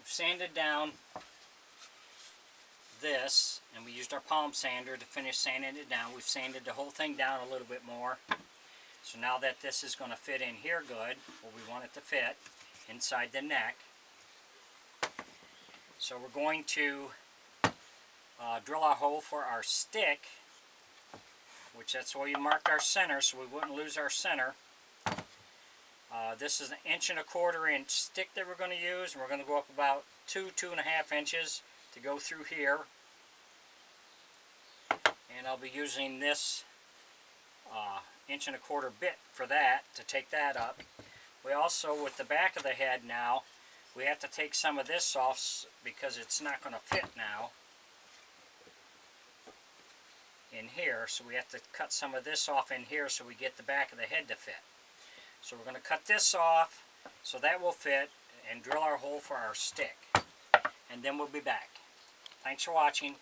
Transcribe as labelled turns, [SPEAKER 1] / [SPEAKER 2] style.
[SPEAKER 1] sanded down this, and we used our palm sander to finish sanding it down. We've sanded the whole thing down a little bit more. So now that this is going to fit in here good, where we want it to fit, inside the neck. So we're going to drill our hole for our stick, which that's why we marked our center, so we wouldn't lose our center. This is an 1.25 inch stick that we're going to use, and we're going to go up about 2.5 inches to go through here. And I'll be using this 1.25 bit for that, to take that up. We also, with the back of the head now, we have to take some of this off because it's not going to fit now in here. So we have to cut some of this off in here so we get the back of the head to fit. So we're going to cut this off so that will fit, and drill our hole for our stick. And then we'll be back. Thanks for watching.